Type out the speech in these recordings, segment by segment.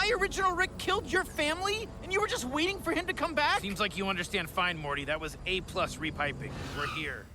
my original Rick killed your family, and you were just waiting for him to come back? Seems like you understand fine, Morty. That was A+ repiping. We're here.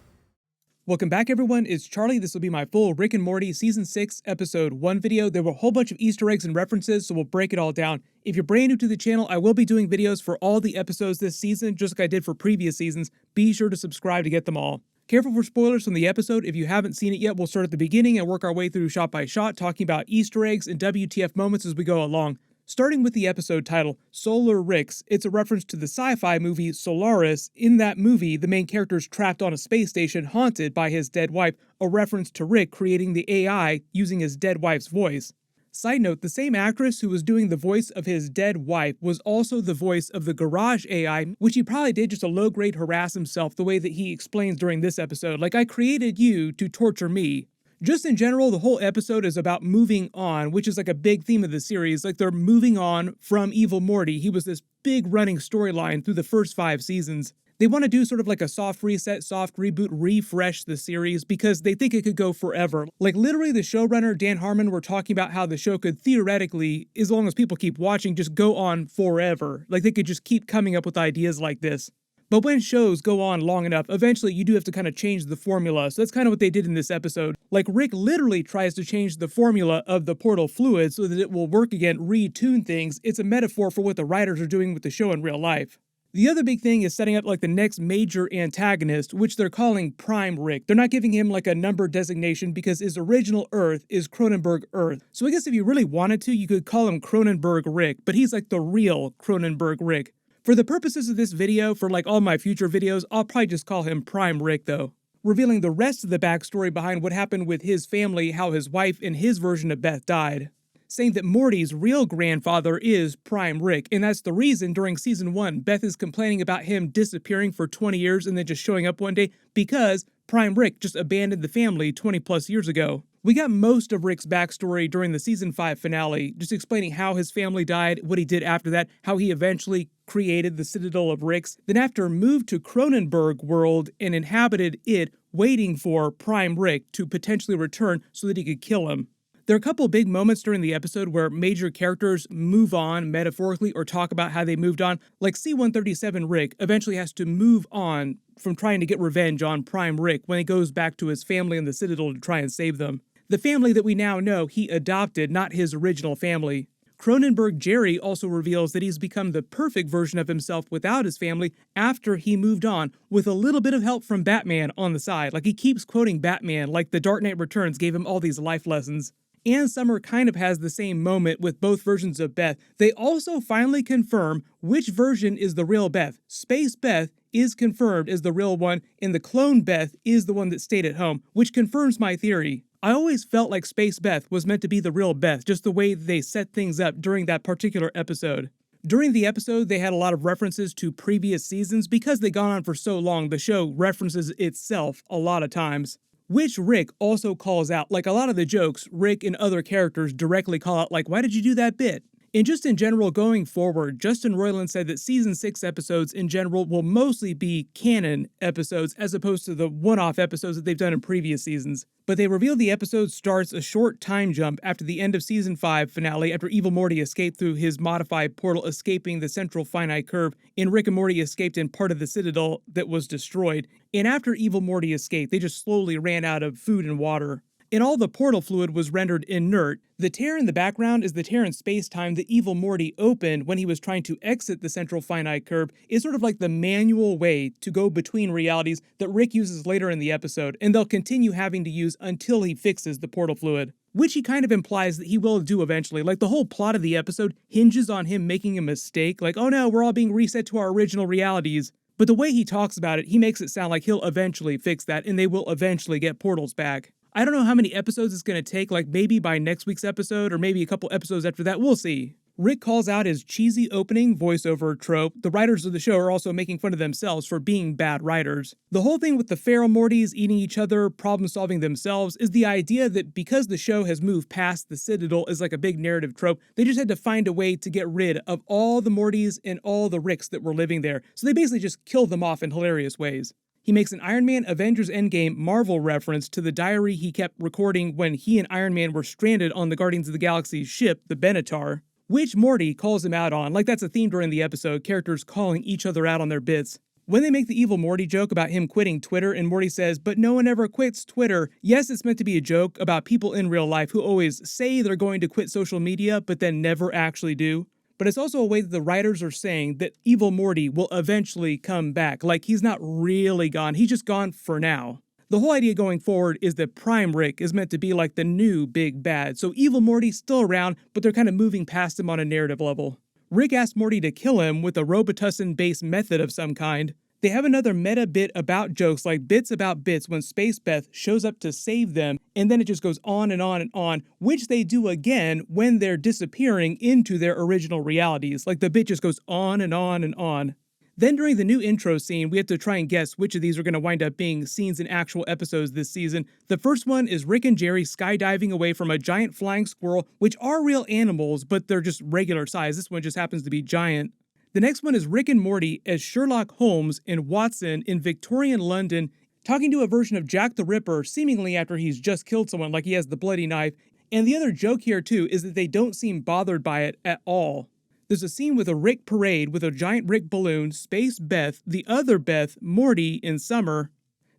Welcome back, everyone. It's Charlie. This will be my full Rick and Morty Season 6, Episode 1 video. There were a whole bunch of Easter eggs and references, so we'll break it all down. If you're brand new to the channel, I will be doing videos for all the episodes this season, just like I did for previous seasons. Be sure to subscribe to get them all. Careful for spoilers from the episode. If you haven't seen it yet, we'll start at the beginning and work our way through shot by shot, talking about Easter eggs and WTF moments as we go along. Starting with the episode title, Solar Ricks, it's a reference to the sci-fi movie Solaris. In that movie, the main character's trapped on a space station haunted by his dead wife, a reference to Rick creating the AI using his dead wife's voice. Side note, the same actress who was doing the voice of his dead wife was also the voice of the garage AI, which he probably did just to low-grade harass himself the way that he explains during this episode, like, I created you to torture me. Just in general, the whole episode is about moving on, which is like a big theme of the series. Like, they're moving on from Evil Morty. He was this big running storyline through the first 5 seasons. They want to do sort of like a soft reset, soft reboot, refresh the series because they think it could go forever. Like, literally, the showrunner, Dan Harmon, were talking about how the show could theoretically, as long as people keep watching, just go on forever. Like, they could just keep coming up with ideas like this. But when shows go on long enough, eventually you do have to kind of change the formula, so that's kind of what they did in this episode. Like, Rick literally tries to change the formula of the portal fluid so that it will work again, retune things. It's a metaphor for what the writers are doing with the show in real life. The other big thing is setting up like the next major antagonist, which they're calling Prime Rick. They're not giving him like a number designation because his original Earth is Cronenberg Earth. So I guess if you really wanted to, you could call him Cronenberg Rick, but he's like the real Cronenberg Rick. For the purposes of this video, for like all my future videos, I'll probably just call him Prime Rick though. Revealing the rest of the backstory behind what happened with his family, how his wife and his version of Beth died. Saying that Morty's real grandfather is Prime Rick, and that's the reason during Season 1, Beth is complaining about him disappearing for 20 years and then just showing up one day because Prime Rick just abandoned the family 20 plus years ago. We got most of Rick's backstory during the Season 5 finale, just explaining how his family died, what he did after that, how he eventually created the Citadel of Ricks, then after moved to Cronenberg world and inhabited it, waiting for Prime Rick to potentially return so that he could kill him. There are a couple big moments during the episode where major characters move on metaphorically or talk about how they moved on, like C-137 Rick eventually has to move on from trying to get revenge on Prime Rick when he goes back to his family in the Citadel to try and save them. The family that we now know he adopted, not his original family. Cronenberg Jerry also reveals that he's become the perfect version of himself without his family after he moved on, with a little bit of help from Batman on the side. Like, he keeps quoting Batman, like The Dark Knight Returns gave him all these life lessons. And Summer kind of has the same moment with both versions of Beth. They also finally confirm which version is the real Beth. Space Beth is confirmed as the real one, and the clone Beth is the one that stayed at home, which confirms my theory. I always felt like Space Beth was meant to be the real Beth, just the way they set things up during that particular episode. During the episode, they had a lot of references to previous seasons. Because they'd gone on for so long, the show references itself a lot of times. Which Rick also calls out. Like, a lot of the jokes, Rick and other characters directly call out, like, why did you do that bit? And just in general, going forward, Justin Roiland said that Season 6 episodes in general will mostly be canon episodes as opposed to the one-off episodes that they've done in previous seasons. But they revealed the episode starts a short time jump after the end of Season 5 finale, after Evil Morty escaped through his modified portal, escaping the Central Finite Curve, and Rick and Morty escaped in part of the Citadel that was destroyed. And after Evil Morty escaped, they just slowly ran out of food and water. And all the portal fluid was rendered inert. The tear in the background is the tear in space-time that Evil Morty opened when he was trying to exit the Central Finite Curve. It's sort of like the manual way to go between realities that Rick uses later in the episode, and they'll continue having to use until he fixes the portal fluid. Which he kind of implies that he will do eventually. Like, the whole plot of the episode hinges on him making a mistake, like, oh no, we're all being reset to our original realities. But the way he talks about it, he makes it sound like he'll eventually fix that, and they will eventually get portals back. I don't know how many episodes it's going to take, like maybe by next week's episode or maybe a couple episodes after that, we'll see. Rick calls out his cheesy opening voiceover trope. The writers of the show are also making fun of themselves for being bad writers. The whole thing with the feral Mortys eating each other, problem solving themselves, is the idea that because the show has moved past the Citadel as like a big narrative trope, they just had to find a way to get rid of all the Mortys and all the Ricks that were living there. So they basically just killed them off in hilarious ways. He makes an Iron Man Avengers Endgame Marvel reference to the diary he kept recording when he and Iron Man were stranded on the Guardians of the Galaxy ship, the Benatar. which Morty calls him out on. Like that's a theme during the episode, characters calling each other out on their bits. When they make the Evil Morty joke about him quitting Twitter, and Morty says, "But no one ever quits Twitter." Yes, it's meant to be a joke about people in real life who always say they're going to quit social media, but then never actually do. But it's also a way that the writers are saying that Evil Morty will eventually come back. Like, he's not really gone, he's just gone for now. The whole idea going forward is that Prime Rick is meant to be like the new big bad. So Evil Morty's still around, but they're kind of moving past him on a narrative level. Rick asked Morty to kill him with a Robitussin-based method of some kind. They have another meta bit about jokes like bits about bits when Space Beth shows up to save them, and then it just goes on and on and on, which they do again when they're disappearing into their original realities. Like the bit just goes on and on and on. Then during the new intro scene, we have to try and guess which of these are going to wind up being scenes in actual episodes this season. The first one is Rick and Jerry skydiving away from a giant flying squirrel, which are real animals, but they're just regular size. This one just happens to be giant. The next one is Rick and Morty as Sherlock Holmes and Watson in Victorian London, talking to a version of Jack the Ripper, seemingly after he's just killed someone, like he has the bloody knife. And the other joke here too is that they don't seem bothered by it at all. There's a scene with a Rick parade with a giant Rick balloon, Space Beth, the other Beth, Morty, in summer.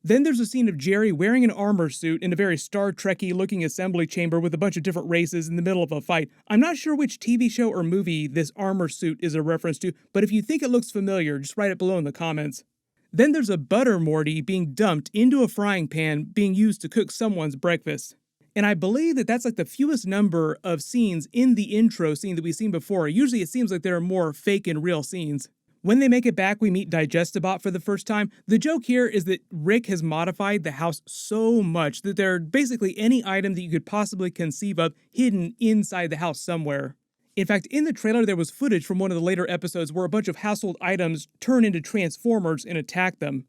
Then there's a scene of Jerry wearing an armor suit in a very Star Trek-y looking assembly chamber with a bunch of different races in the middle of a fight. I'm not sure which TV show or movie this armor suit is a reference to, but if you think it looks familiar, just write it below in the comments. Then there's a butter Morty being dumped into a frying pan being used to cook someone's breakfast. And I believe that that's like the fewest number of scenes in the intro scene that we've seen before. Usually it seems like there are more fake and real scenes. When they make it back, we meet Digestibot for the first time. The joke here is that Rick has modified the house so much that there are basically any item that you could possibly conceive of hidden inside the house somewhere. In fact, in the trailer there was footage from one of the later episodes where a bunch of household items turn into Transformers and attack them.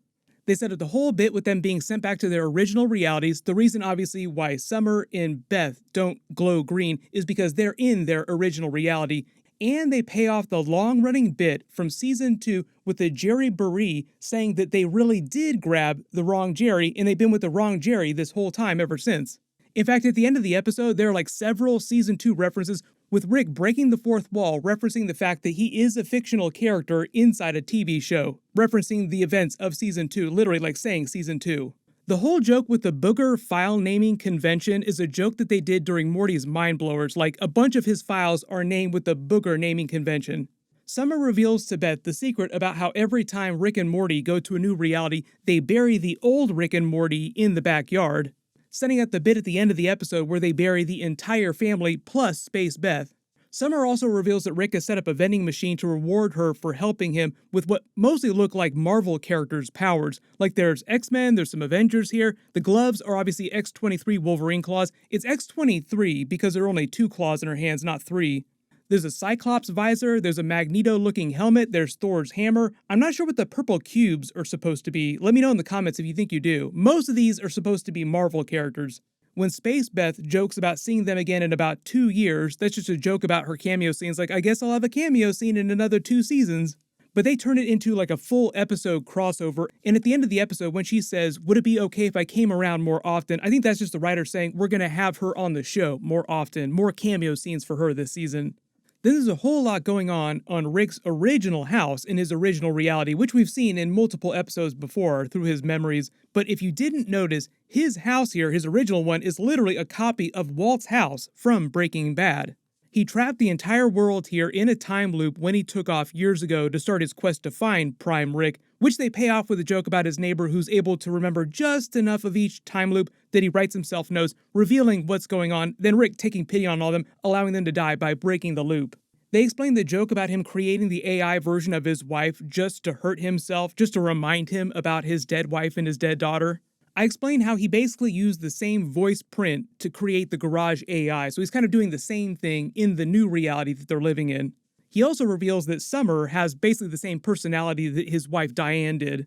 They set up the whole bit with them being sent back to their original realities. The reason, obviously, why Summer and Beth don't glow green is because they're in their original reality. And they pay off the long-running bit from Season 2 with the Jerry Baree saying that they really did grab the wrong Jerry, and they've been with the wrong Jerry this whole time ever since. In fact, at the end of the episode, there are like several Season 2 references, with Rick breaking the fourth wall, referencing the fact that he is a fictional character inside a TV show, referencing the events of Season 2, literally like saying Season 2. The whole joke with the booger file naming convention is a joke that they did during Morty's Mind Blowers, like a bunch of his files are named with the booger naming convention. Summer reveals to Beth the secret about how every time Rick and Morty go to a new reality, they bury the old Rick and Morty in the backyard, setting up the bit at the end of the episode where they bury the entire family plus Space Beth. Summer also reveals that Rick has set up a vending machine to reward her for helping him with what mostly look like Marvel characters' powers. Like there's X-Men, there's some Avengers here. The gloves are obviously X-23 Wolverine claws. It's X-23 because there are only 2 claws in her hands, not 3. There's a Cyclops visor, there's a Magneto-looking helmet, there's Thor's hammer. I'm not sure what the purple cubes are supposed to be. Let me know in the comments if you think you do. Most of these are supposed to be Marvel characters. When Space Beth jokes about seeing them again in about 2 years, that's just a joke about her cameo scenes, like, I guess I'll have a cameo scene in another 2 seasons. But they turn it into like a full episode crossover, and at the end of the episode, when she says, "Would it be okay if I came around more often?" I think that's just the writer saying, we're gonna have her on the show more often, more cameo scenes for her this season. Then there's a whole lot going on Rick's original house in his original reality, which we've seen in multiple episodes before through his memories. But if you didn't notice, his house here, his original one, is literally a copy of Walt's house from Breaking Bad. He trapped the entire world here in a time loop when he took off years ago to start his quest to find Prime Rick, which they pay off with a joke about his neighbor who's able to remember just enough of each time loop that he writes himself notes, revealing what's going on, then Rick taking pity on all of them, allowing them to die by breaking the loop. They explain the joke about him creating the AI version of his wife just to hurt himself, just to remind him about his dead wife and his dead daughter. I explain how he basically used the same voice print to create the garage AI, so he's kind of doing the same thing in the new reality that they're living in. He also reveals that Summer has basically the same personality that his wife Diane did.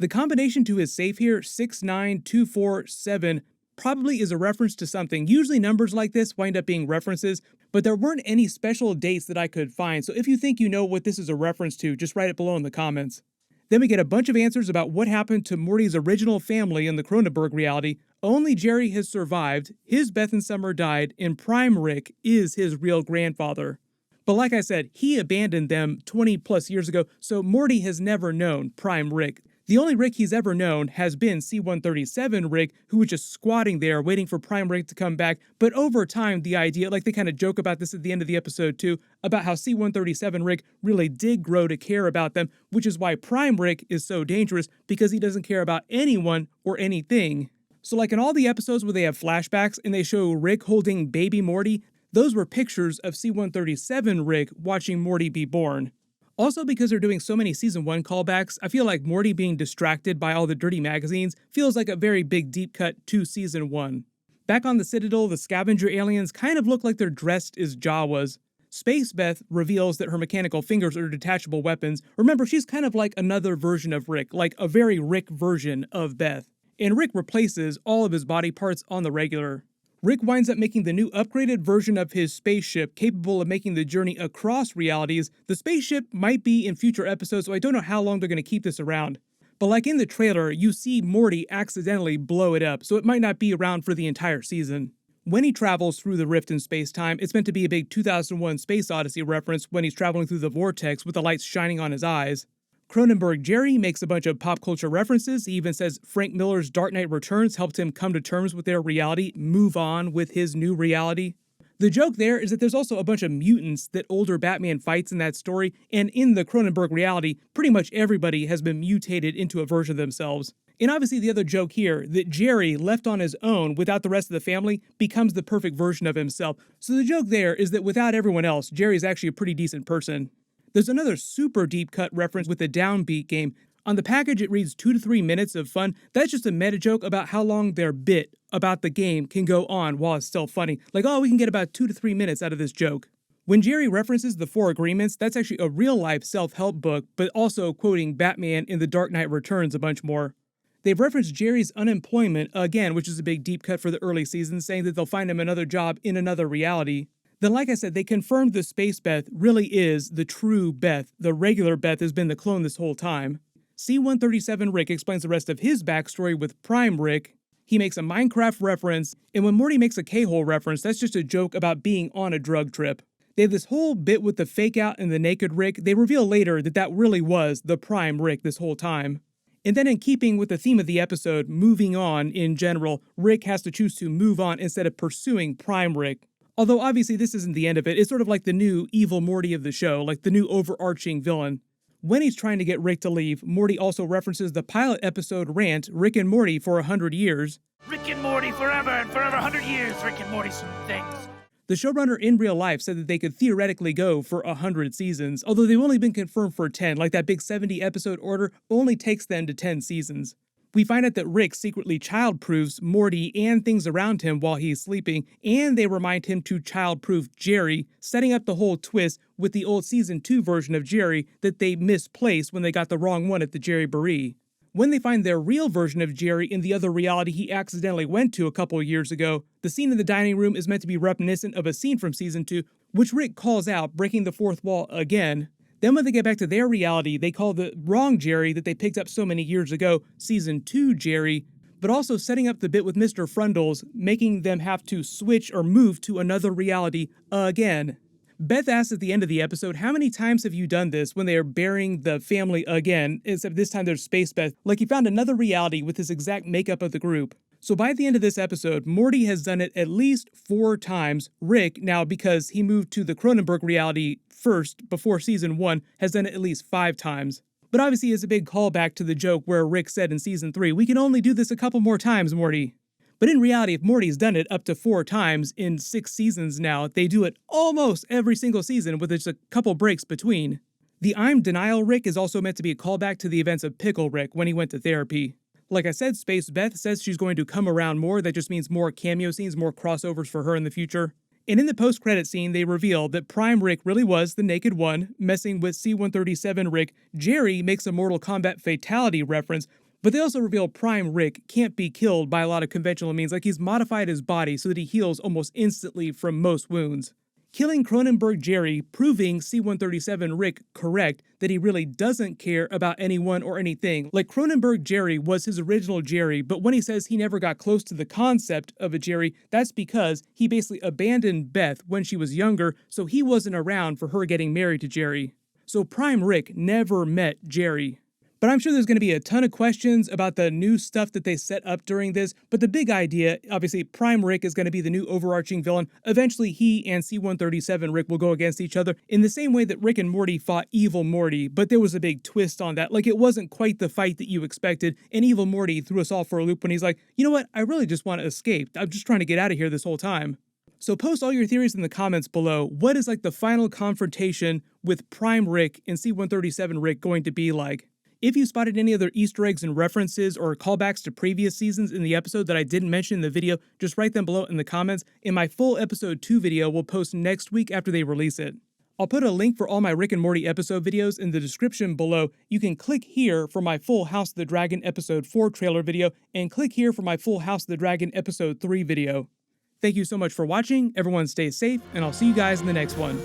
The combination to his safe here, 69247, probably is a reference to something. Usually numbers like this wind up being references, but there weren't any special dates that I could find, so if you think you know what this is a reference to, just write it below in the comments. Then we get a bunch of answers about what happened to Morty's original family in the Cronenberg reality. Only Jerry has survived, his Beth and Summer died, and Prime Rick is his real grandfather. But like I said, he abandoned them 20 plus years ago, so Morty has never known Prime Rick. The only Rick he's ever known has been C-137 Rick, who was just squatting there waiting for Prime Rick to come back. But over time, the idea, like they kind of joke about this at the end of the episode too, about how C-137 Rick really did grow to care about them, which is why Prime Rick is so dangerous, because he doesn't care about anyone or anything. So like in all the episodes where they have flashbacks and they show Rick holding baby Morty, those were pictures of C-137 Rick watching Morty be born. Also, because they're doing so many Season 1 callbacks, I feel like Morty being distracted by all the dirty magazines feels like a very big deep cut to Season 1. Back on the Citadel, the scavenger aliens kind of look like they're dressed as Jawas. Space Beth reveals that her mechanical fingers are detachable weapons. Remember, she's kind of like another version of Rick, like a very Rick version of Beth. And Rick replaces all of his body parts on the regular. Rick winds up making the new upgraded version of his spaceship capable of making the journey across realities. The spaceship might be in future episodes, so I don't know how long they're going to keep this around. But like in the trailer, you see Morty accidentally blow it up, so it might not be around for the entire season. When he travels through the rift in space-time, it's meant to be a big 2001 Space Odyssey reference when he's traveling through the vortex with the lights shining on his eyes. Cronenberg Jerry makes a bunch of pop culture references. He even says Frank Miller's Dark Knight Returns helped him come to terms with their reality, move on with his new reality. The joke there is that there's also a bunch of mutants that older Batman fights in that story, and in the Cronenberg reality, pretty much everybody has been mutated into a version of themselves. And obviously the other joke here, that Jerry, left on his own without the rest of the family, becomes the perfect version of himself. So the joke there is that without everyone else, Jerry's actually a pretty decent person. There's another super deep cut reference with the Downbeat game. On the package, it reads 2 to 3 minutes of fun. That's just a meta joke about how long their bit about the game can go on while it's still funny. Like, oh, we can get about 2 to 3 minutes out of this joke. When Jerry references the 4 Agreements, that's actually a real-life self-help book, but also quoting Batman in The Dark Knight Returns a bunch more. They've referenced Jerry's unemployment again, which is a big deep cut for the early seasons, saying that they'll find him another job in another reality. Then, like I said, they confirmed the Space Beth really is the true Beth. The regular Beth has been the clone this whole time. C-137 Rick explains the rest of his backstory with Prime Rick. He makes a Minecraft reference, and when Morty makes a K-hole reference, that's just a joke about being on a drug trip. They have this whole bit with the fake out and the naked Rick. They reveal later that that really was the Prime Rick this whole time. And then in keeping with the theme of the episode, moving on in general, Rick has to choose to move on instead of pursuing Prime Rick. Although obviously this isn't the end of it, it's sort of like the new Evil Morty of the show, like the new overarching villain. When he's trying to get Rick to leave, Morty also references the pilot episode rant, Rick and Morty for 100 years. Rick and Morty forever and forever, 100 years, Rick and Morty some things. The showrunner in real life said that they could theoretically go for 100 seasons, although they've only been confirmed for 10, like that big 70 episode order only takes them to 10 seasons. We find out that Rick secretly child-proofs Morty and things around him while he's sleeping, and they remind him to child-proof Jerry, setting up the whole twist with the old Season 2 version of Jerry that they misplaced when they got the wrong one at the Jerry Barrie. When they find their real version of Jerry in the other reality he accidentally went to a couple years ago, the scene in the dining room is meant to be reminiscent of a scene from Season 2, which Rick calls out, breaking the fourth wall again. Then when they get back to their reality, they call the wrong Jerry that they picked up so many years ago, Season 2 Jerry, but also setting up the bit with Mr. Frundles, making them have to switch or move to another reality again. Beth asks at the end of the episode, how many times have you done this when they are burying the family again, except this time there's Space Beth, like he found another reality with this exact makeup of the group. So by the end of this episode, Morty has done it at least 4 times. Rick, now because he moved to the Cronenberg reality first, before Season 1, has done it at least 5 times. But obviously it's a big callback to the joke where Rick said in Season 3, we can only do this a couple more times, Morty. But in reality, if Morty's done it up to 4 times in 6 seasons now, they do it almost every single season with just a couple breaks between. The I'm Denial Rick is also meant to be a callback to the events of Pickle Rick when he went to therapy. Like I said, Space Beth says she's going to come around more. That just means more cameo scenes, more crossovers for her in the future. And in the post-credit scene, they reveal that Prime Rick really was the Naked One, messing with C-137 Rick. Jerry makes a Mortal Kombat fatality reference, but they also reveal Prime Rick can't be killed by a lot of conventional means, like he's modified his body so that he heals almost instantly from most wounds. killing Cronenberg Jerry, proving C-137 Rick correct that he really doesn't care about anyone or anything. Like, Cronenberg Jerry was his original Jerry, but when he says he never got close to the concept of a Jerry, that's because he basically abandoned Beth when she was younger, so he wasn't around for her getting married to Jerry. So Prime Rick never met Jerry. But I'm sure there's going to be a ton of questions about the new stuff that they set up during this, but the big idea, obviously, Prime Rick is going to be the new overarching villain. Eventually, he and C-137 Rick will go against each other in the same way that Rick and Morty fought Evil Morty, but there was a big twist on that. Like, it wasn't quite the fight that you expected, and Evil Morty threw us all for a loop when he's like, you know what, I really just want to escape. I'm just trying to get out of here this whole time. So post all your theories in the comments below. What is like the final confrontation with Prime Rick and C-137 Rick going to be like? If you spotted any other Easter eggs and references or callbacks to previous seasons in the episode that I didn't mention in the video, just write them below in the comments, and my full episode 2 video will post next week after they release it. I'll put a link for all my Rick and Morty episode videos in the description below. You can click here for my full House of the Dragon episode 4 trailer video, and click here for my full House of the Dragon episode 3 video. Thank you so much for watching, everyone stay safe, and I'll see you guys in the next one.